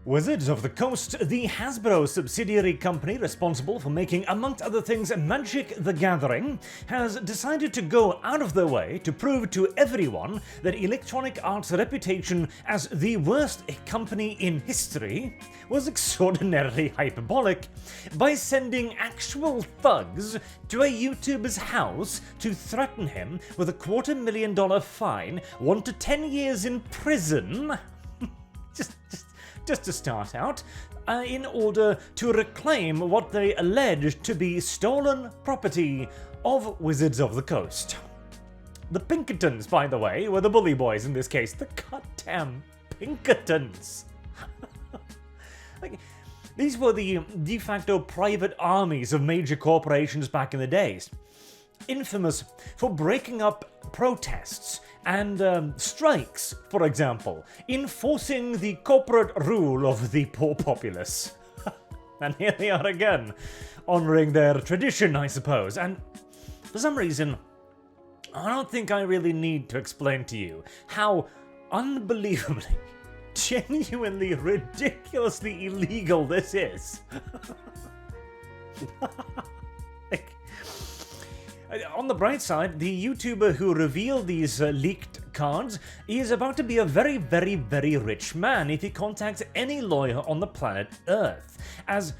Wizards of the Coast, the Hasbro subsidiary company responsible for making, amongst other things, Magic the Gathering, has decided to go out of their way to prove to everyone that Electronic Arts' reputation as the worst company in history was extraordinarily hyperbolic by sending actual thugs to a YouTuber's house to threaten him with a $250,000 fine, 1 to 10 years in prison. Just to start out, in order to reclaim what they alleged to be stolen property of Wizards of the Coast. The Pinkertons, by the way, were the bully boys in this case. The goddamn Pinkertons! These were the de facto private armies of major corporations back in the days. Infamous for breaking up protests and strikes, for example, enforcing the corporate rule of the poor populace. And here they are again, honouring their tradition, I suppose. And for some reason, I don't think I really need to explain to you how unbelievably, genuinely, ridiculously illegal this is. On the bright side, the YouTuber who revealed these leaked cards is about to be a very, very, very rich man if he contacts any lawyer on the planet Earth. As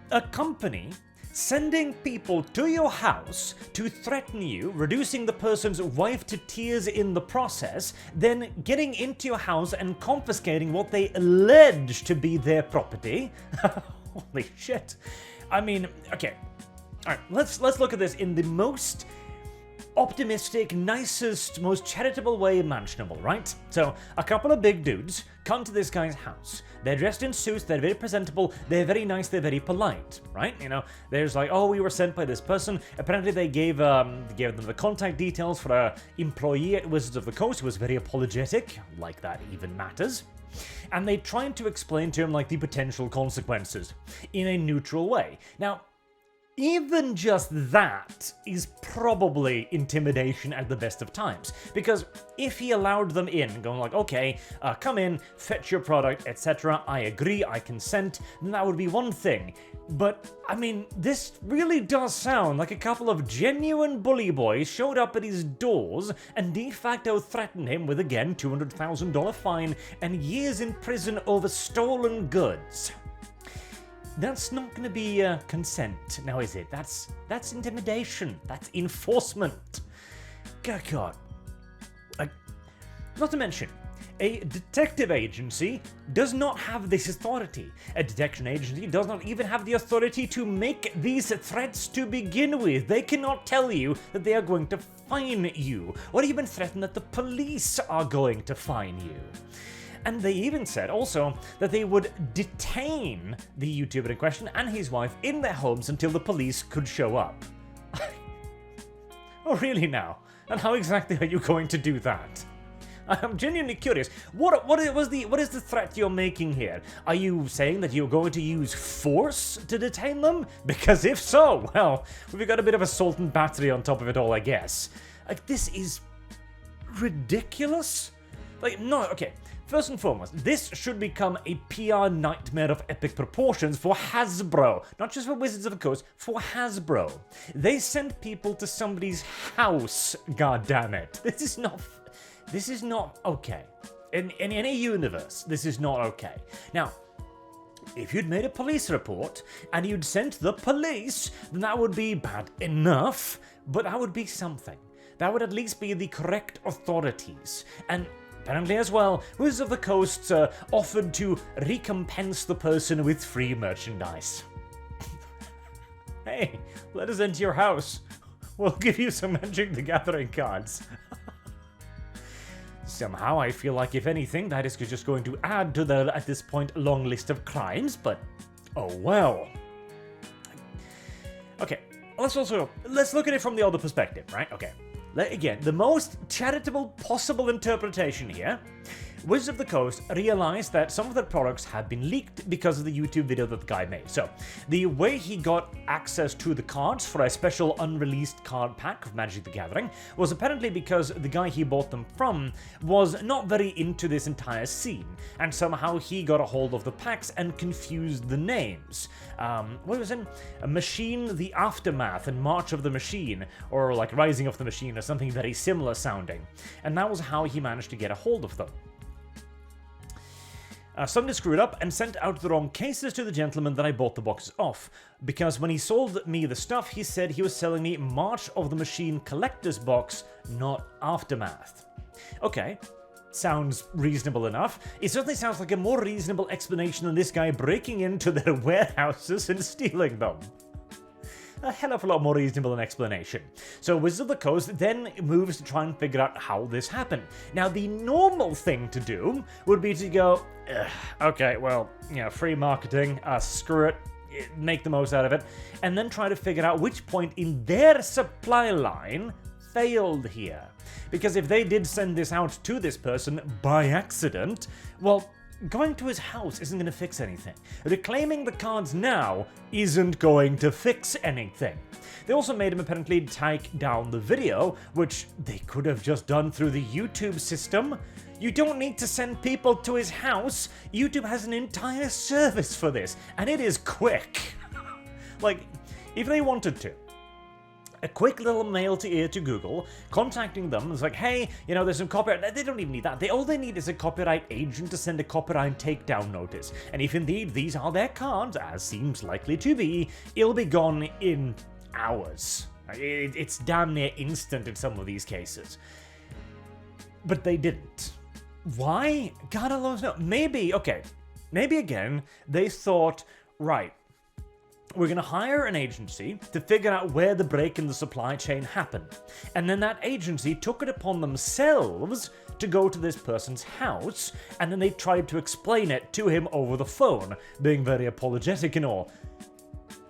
a company sending people to your house to threaten you, reducing the person's wife to tears in the process, then getting into your house and confiscating what they allege to be their property. Holy shit. I mean, okay. Alright, let's look at this in the most optimistic, nicest, most charitable way imaginable, right? So, a couple of big dudes come to this guy's house. They're dressed in suits, they're very presentable, they're very nice, they're very polite, right? You know, there's like, oh, we were sent by this person. Apparently they gave them the contact details for an employee at Wizards of the Coast who was very apologetic, like that even matters. And they tried to explain to him, like, the potential consequences in a neutral way. Now, even just that is probably intimidation at the best of times, because if he allowed them in, going like, okay, come in, fetch your product, etc., I agree, I consent, then that would be one thing. But, I mean, this really does sound like a couple of genuine bully boys showed up at his doors and de facto threatened him with, again, $200,000 fine and years in prison over stolen goods. That's not going to be consent, now is it? That's intimidation. That's enforcement. Good God. Not to mention, a detective agency does not have this authority. A detection agency does not even have the authority to make these threats to begin with. They cannot tell you that they are going to fine you, or even threaten that the police are going to fine you. And they even said also that they would detain the YouTuber in question and his wife in their homes until the police could show up. Oh, really now? And how exactly are you going to do that? I'm genuinely curious. What is the threat you're making here? Are you saying that you're going to use force to detain them? Because if so, well, we've got a bit of assault and battery on top of it all, I guess. Like, this is ridiculous. Like, no, okay. First and foremost, this should become a PR nightmare of epic proportions for Hasbro. Not just for Wizards of the Coast, for Hasbro. They send people to somebody's house, goddammit. This is not okay. In any universe, this is not okay. Now, if you'd made a police report and you'd sent the police, then that would be bad enough, but that would be something. That would at least be the correct authorities. And apparently as well, Wizards of the Coast offered to recompense the person with free merchandise. Hey, let us into your house. We'll give you some Magic the Gathering cards. Somehow I feel like, if anything, that is just going to add to the, at this point, long list of crimes, but oh well. Okay, let's look at it from the other perspective, right? Okay. Again, the most charitable possible interpretation here Wizards of the Coast realized that some of their products had been leaked because of the YouTube video that the guy made. So, the way he got access to the cards for a special unreleased card pack of Magic the Gathering was apparently because the guy he bought them from was not very into this entire scene, and somehow he got a hold of the packs and confused the names. What was it? A Machine, the Aftermath, and March of the Machine, or like Rising of the Machine, or something very similar sounding. And that was how he managed to get a hold of them. Somebody screwed up and sent out the wrong cases to the gentleman that I bought the boxes off, because when he sold me the stuff, he said he was selling me March of the Machine Collector's Box, not Aftermath. Okay, sounds reasonable enough. It certainly sounds like a more reasonable explanation than this guy breaking into their warehouses and stealing them. A hell of a lot more reasonable an explanation. So Wizards of the Coast then moves to try and figure out how this happened. Now, the normal thing to do would be to go, okay, well, free marketing, screw it, make the most out of it, and then try to figure out which point in their supply line failed here. Because if they did send this out to this person by accident, well, going to his house isn't going to fix anything. Reclaiming the cards now isn't going to fix anything. They also made him apparently take down the video, which they could have just done through the YouTube system. You don't need to send people to his house. YouTube has an entire service for this, and it is quick. Like, if they wanted to, a quick little mail to ear to Google, contacting them, it's like, hey, there's some copyright. They don't even need that. All they need is a copyright agent to send a copyright takedown notice. And if indeed these are their cards, as seems likely to be, it'll be gone in hours. It's damn near instant in some of these cases. But they didn't. Why? God alone knows. Maybe again, they thought, right, we're going to hire an agency to figure out where the break in the supply chain happened. And then that agency took it upon themselves to go to this person's house, and then they tried to explain it to him over the phone, being very apologetic and all.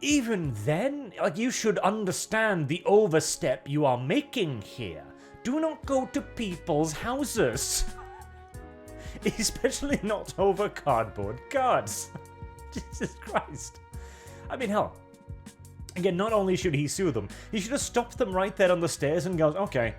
Even then, you should understand the overstep you are making here. Do not go to people's houses. Especially not over cardboard cards. Jesus Christ. I mean, hell, again, not only should he sue them, he should have stopped them right there on the stairs and goes, okay,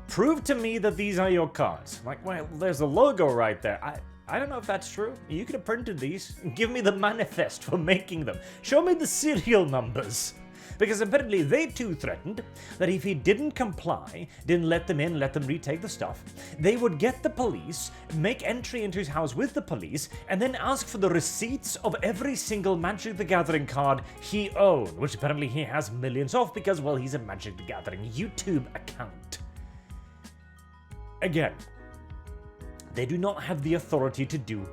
prove to me that these are your cards. Like, well, there's a logo right there. I don't know if that's true. You could have printed these. Give me the manifest for making them. Show me the serial numbers. Because apparently they too threatened that if he didn't comply, didn't let them in, let them retake the stuff, they would get the police, make entry into his house with the police, and then ask for the receipts of every single Magic the Gathering card he owned, which apparently he has millions of because, well, he's a Magic the Gathering YouTube account. Again, they do not have the authority to do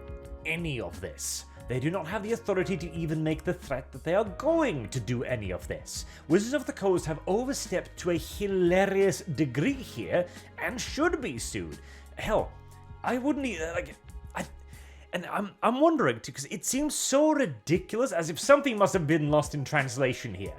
any of this. They do not have the authority to even make the threat that they are going to do any of this. Wizards of the Coast have overstepped to a hilarious degree here and should be sued. Hell, I wouldn't I'm wondering too, because it seems so ridiculous, as if something must have been lost in translation here.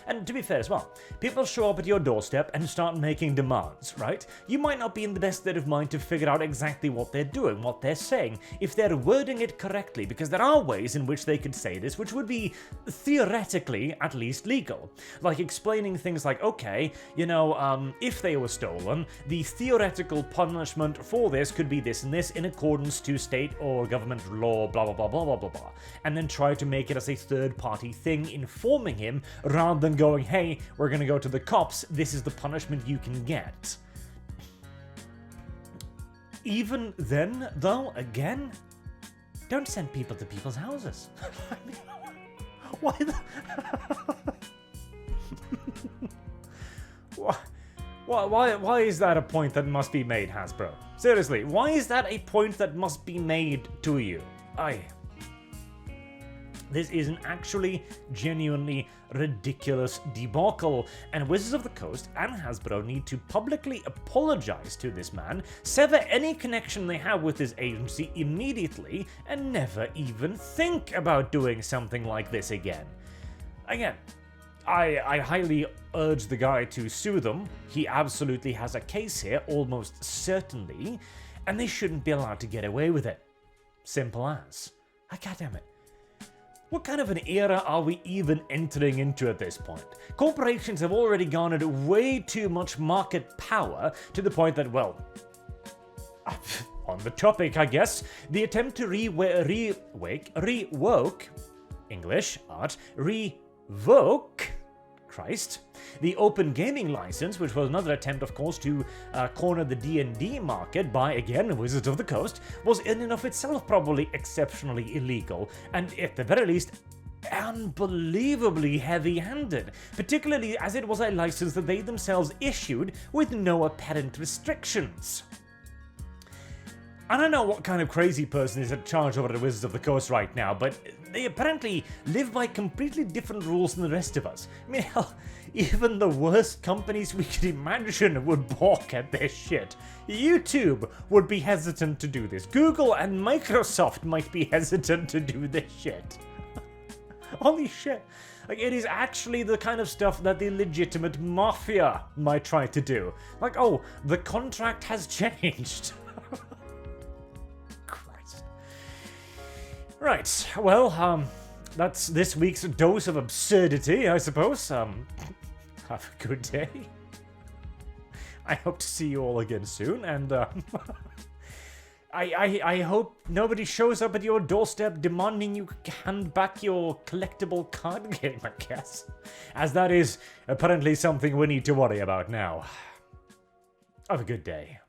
And to be fair as well, people show up at your doorstep and start making demands, right? You might not be in the best state of mind to figure out exactly what they're doing, what they're saying, if they're wording it correctly, because there are ways in which they could say this, which would be theoretically at least legal. Like explaining things like, okay, if they were stolen, the theoretical punishment for this could be this and this in accordance to state or government law, blah, blah, blah, blah, blah, blah, blah. And then try to make it as a third-party thing, informing him, rather than going, hey, we're going to go to the cops, this is the punishment you can get. Even then, though, again, don't send people to people's houses. I mean, why the... Why is that a point that must be made, Hasbro? Seriously, why is that a point that must be made to you? This is an actually genuinely ridiculous debacle, and Wizards of the Coast and Hasbro need to publicly apologize to this man, sever any connection they have with his agency immediately, and never even think about doing something like this again. Again, I highly urge the guy to sue them. He absolutely has a case here, almost certainly. and they shouldn't be allowed to get away with it. Simple as. God damn it. What kind of an era are we even entering into at this point? Corporations have already garnered way too much market power to the point that, well, on the topic, I guess, the attempt to revoke the Open Gaming License, which was another attempt, of course, to corner the D&D market by, again, Wizards of the Coast, was in and of itself probably exceptionally illegal, and at the very least, unbelievably heavy-handed, particularly as it was a license that they themselves issued with no apparent restrictions. I don't know what kind of crazy person is in charge over at Wizards of the Coast right now, but they apparently live by completely different rules than the rest of us. I mean, hell, even the worst companies we could imagine would balk at their shit. YouTube would be hesitant to do this. Google and Microsoft might be hesitant to do this shit. Holy shit. Like, it is actually the kind of stuff that the legitimate mafia might try to do. Like, oh, the contract has changed. Right, well, that's this week's dose of absurdity, I suppose. Have a good day. I hope to see you all again soon, and I hope nobody shows up at your doorstep demanding you hand back your collectible card game, I guess. As that is apparently something we need to worry about now. Have a good day.